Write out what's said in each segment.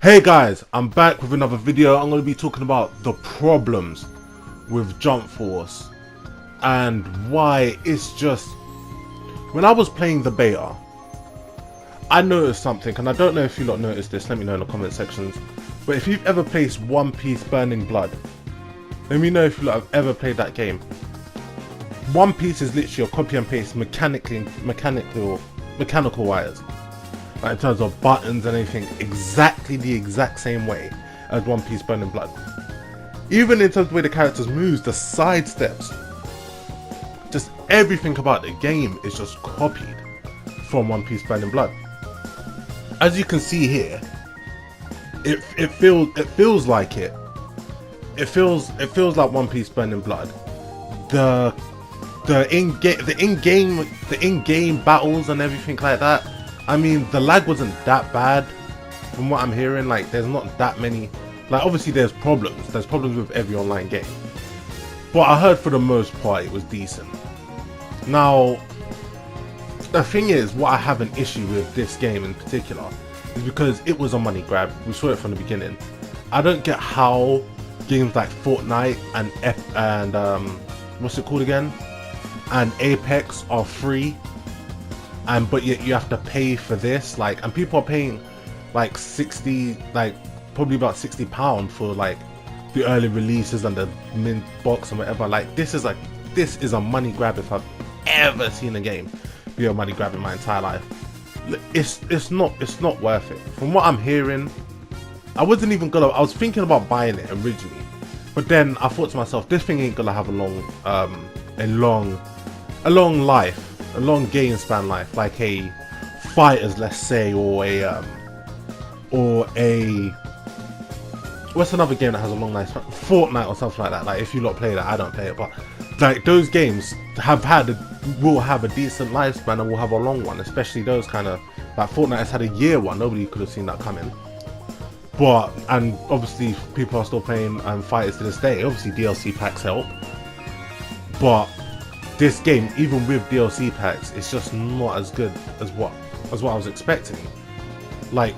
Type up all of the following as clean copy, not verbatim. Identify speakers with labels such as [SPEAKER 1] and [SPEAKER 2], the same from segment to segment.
[SPEAKER 1] Hey guys, I'm back with another video. I'm going to be talking about the problems with Jump Force and why it's just... When I was playing the beta, I noticed something, and I don't know if you lot noticed this, let me know in the comment sections, but if you've ever played One Piece Burning Blood, let me know if you lot have ever played that game. One Piece is literally a copy and paste mechanical wires. Like in terms of buttons and everything, exactly the exact same way as One Piece Burning Blood. Even in terms of the way the characters moves, the side steps, just everything about the game is just copied from One Piece Burning Blood. As you can see here, it feels like it. It feels like One Piece Burning Blood. The in-game battles and everything like that. I mean, the lag wasn't that bad from what I'm hearing. Like, there's not that many. Like, obviously there's problems. There's problems with every online game. But I heard for the most part it was decent. Now, the thing is, what I have an issue with this game in particular is because it was a money grab. We saw it from the beginning. I don't get how games like Fortnite and what's it called again? And Apex are free. But yet you have to pay for this, like, and people are paying like 60, like probably about £60 for like the early releases and the mint box and whatever. Like, this is a money grab if I've ever seen a game be a money grab in my entire life. It's not worth it. From what I'm hearing, I was thinking about buying it originally, but then I thought to myself, this thing ain't gonna have a long life. A long game span life, like a Fighters, let's say, or a what's another game that has a long life? Fortnite or something like that. Like, if you lot play that, I don't play it, but like those games will have a decent lifespan and will have a long one, especially those kind of, like Fortnite has had a year one. Nobody could have seen that coming. But, and obviously people are still playing Fighters to this day. Obviously DLC packs help, but this game, even with DLC packs, it's just not as good as what I was expecting. Like,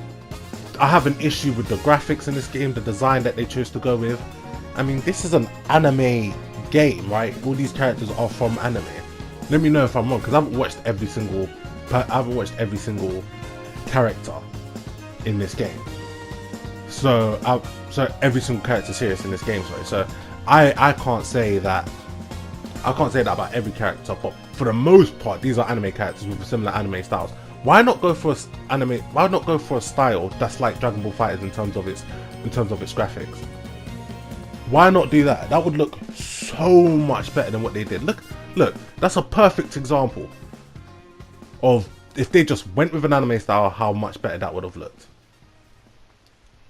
[SPEAKER 1] I have an issue with the graphics in this game, the design that they chose to go with. I mean, this is an anime game, right? All these characters are from anime. Let me know if I'm wrong, because I haven't watched every single character in this game. So every single character series in this game, sorry. So I can't say that about every character, but for the most part, these are anime characters with similar anime styles. Why not go for a style that's like Dragon Ball FighterZ in terms of its graphics? Why not do that? That would look so much better than what they did. Look, that's a perfect example of if they just went with an anime style, how much better that would have looked.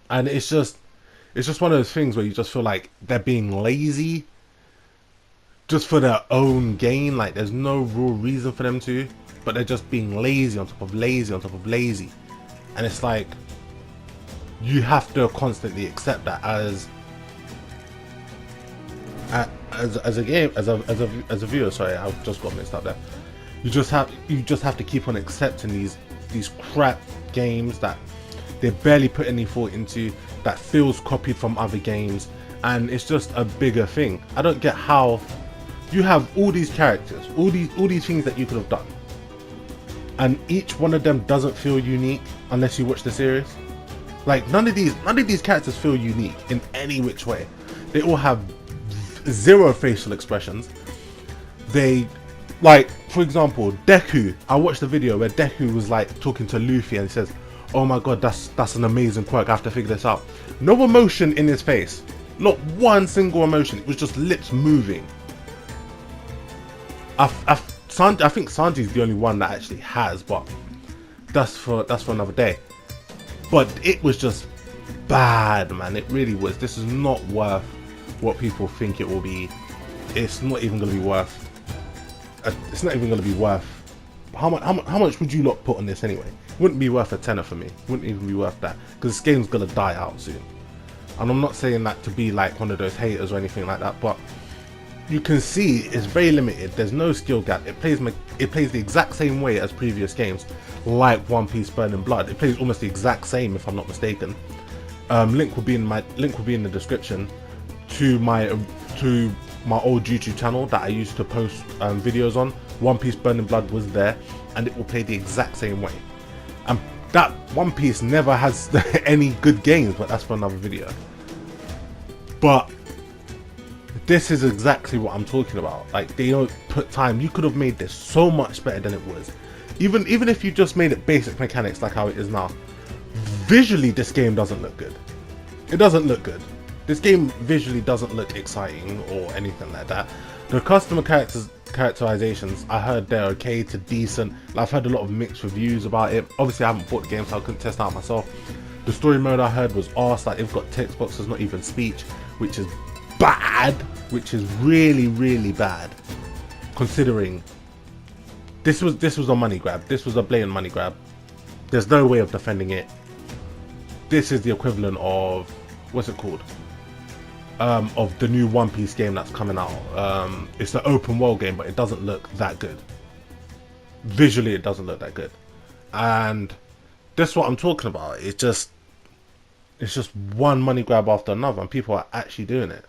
[SPEAKER 1] And it's just one of those things where you just feel like they're being lazy just for their own gain. Like, there's no real reason for them to, but they're just being lazy on top of lazy on top of lazy. And it's like, you have to constantly accept that as a viewer. Sorry, I just got mixed up there. You just have to keep on accepting these crap games that they barely put any thought into, that feels copied from other games, and it's just a bigger thing. I don't get how you have all these characters, all these things that you could have done, and each one of them doesn't feel unique unless you watch the series. Like, none of these characters feel unique in any which way. They all have zero facial expressions. They, like, for example, Deku. I watched a video where Deku was like talking to Luffy and says, "Oh my god, that's an amazing quirk. I have to figure this out." No emotion in his face. Not one single emotion. It was just lips moving. I think Sanji's the only one that actually has, but that's for another day. But it was just bad, man. It really was. This is not worth what people think it will be. It's not even going to be worth. It's not even going to be worth. How much would you lot put on this anyway? Wouldn't be worth a tenner for me. Wouldn't even be worth that, because this game's gonna die out soon. And I'm not saying that to be like one of those haters or anything like that, but you can see it's very limited. There's no skill gap. It plays the exact same way as previous games, like One Piece Burning Blood. It plays almost the exact same, if I'm not mistaken. Link will be in the description to my old YouTube channel that I used to post videos on. One Piece Burning Blood was there, and it will play the exact same way. And that One Piece never has any good games, but that's for another video. But this is exactly what I'm talking about. Like, they don't put time. You could have made this so much better than it was. Even if you just made it basic mechanics like how it is now. Visually, this game doesn't look good. It doesn't look good. This game visually doesn't look exciting or anything like that. The customer characterizations, I heard they're okay to decent. I've heard a lot of mixed reviews about it. Obviously, I haven't bought the game, so I couldn't test out myself. The story mode I heard was arse. Like, they've got text boxes, not even speech, which is bad. Which is really, really bad, considering this was a money grab. This was a blatant money grab. There's no way of defending it. This is the equivalent of, what's it called? Of the new One Piece game that's coming out. It's an open world game, but it doesn't look that good. Visually, it doesn't look that good. And this is what I'm talking about. It's just one money grab after another, and people are actually doing it.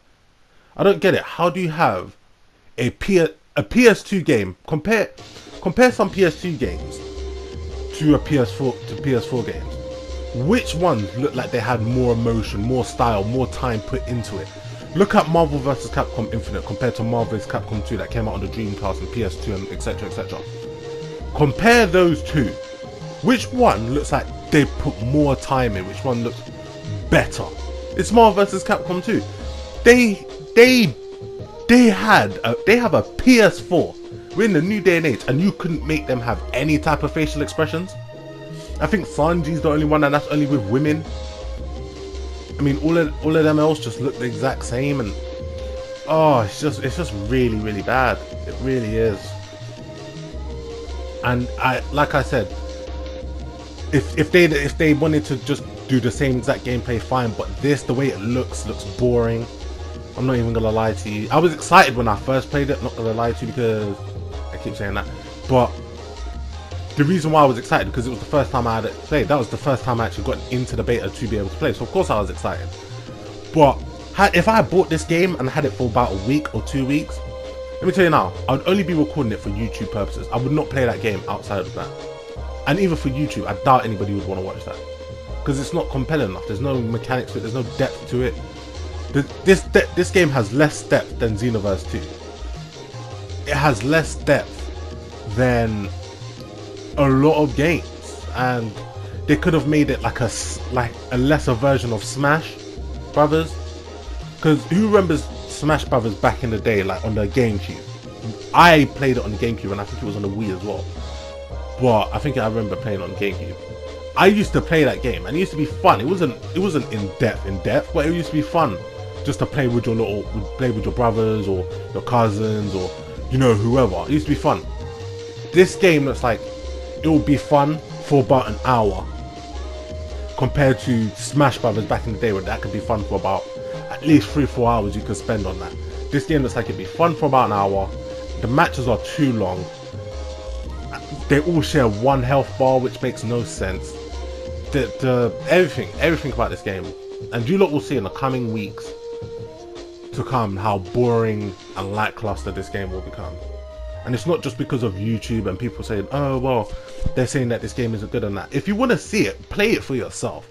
[SPEAKER 1] I don't get it. How do you have a PS2 game? Compare some PS2 games to a PS4 games. Which ones look like they had more emotion, more style, more time put into it? Look at Marvel vs. Capcom Infinite compared to Marvel vs. Capcom 2 that came out on the Dreamcast and PS2 and etc, etc. Compare those two. Which one looks like they put more time in? Which one looks better? It's Marvel vs. Capcom 2. They have a PS4. We're in the new day and age, and you couldn't make them have any type of facial expressions. I think Sanji's the only one, and that's only with women. I mean, all of them else just look the exact same, and oh, it's just really, really bad. It really is. And like I said, if they wanted to just do the same exact gameplay, fine. But the way it looks boring. I'm not even gonna lie to you. I was excited when I first played it, not gonna lie to you, because I keep saying that. But the reason why I was excited, because it was the first time I had it played. That was the first time I actually got into the beta to be able to play. So of course I was excited. But if I had bought this game and had it for about a week or 2 weeks, let me tell you now, I would only be recording it for YouTube purposes. I would not play that game outside of that. And even for YouTube, I doubt anybody would want to watch that, because it's not compelling enough. There's no mechanics to it. There's no depth to it. This game has less depth than Xenoverse 2. It has less depth than a lot of games, and they could have made it like a lesser version of Smash Brothers. Because who remembers Smash Brothers back in the day, like on the GameCube? I played it on the GameCube, and I think it was on the Wii as well. But I think I remember playing on the GameCube. I used to play that game, and it used to be fun. It wasn't in depth, but it used to be fun. Just to play with your brothers or your cousins or whoever. It used to be fun. This game looks like it will be fun for about an hour, compared to Smash Brothers back in the day, where that could be fun for about at least 3-4 hours you could spend on that. This game looks like it'd be fun for about an hour. The matches are too long. They all share one health bar, which makes no sense. Everything about this game, and you lot will see in the coming weeks to come how boring and lackluster this game will become. And it's not just because of YouTube and people saying, oh well, they're saying that this game isn't good on that. If you want to see it, play it for yourself.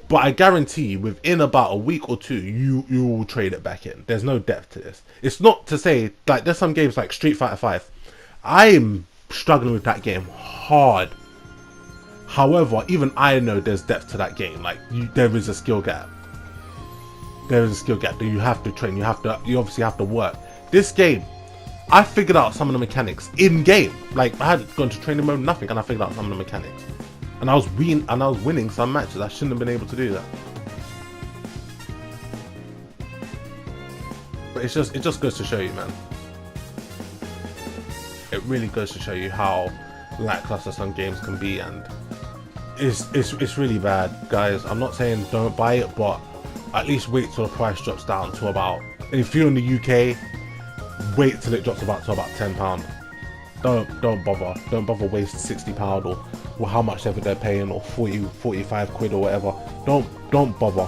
[SPEAKER 1] But I guarantee you, within about a week or two, you will trade it back in. There's no depth to this. It's not to say, like, there's some games like Street Fighter 5. I'm struggling with that game hard. However, even I know there's depth to that game. Like, there is a skill gap. There is a skill gap that you have to train. You obviously have to work. This game, I figured out some of the mechanics in game. Like, I hadn't gone to training mode, nothing, and I figured out some of the mechanics. And I was winning some matches. I shouldn't have been able to do that. But it just goes to show you, man. It really goes to show you how lackluster some games can be, and it's really bad, guys. I'm not saying don't buy it, but at least wait till the price drops down to about, if you're in the UK, wait till it drops to about £10. don't bother waste £60 or how much ever they're paying, or 45 quid or whatever. Don't bother.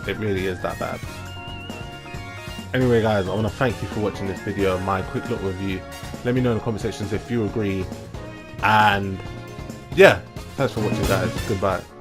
[SPEAKER 1] It really is that bad. Anyway guys, I want to thank you for watching this video, my quick little review. Let me know in the comment sections if you agree, and yeah, thanks for watching guys. Goodbye.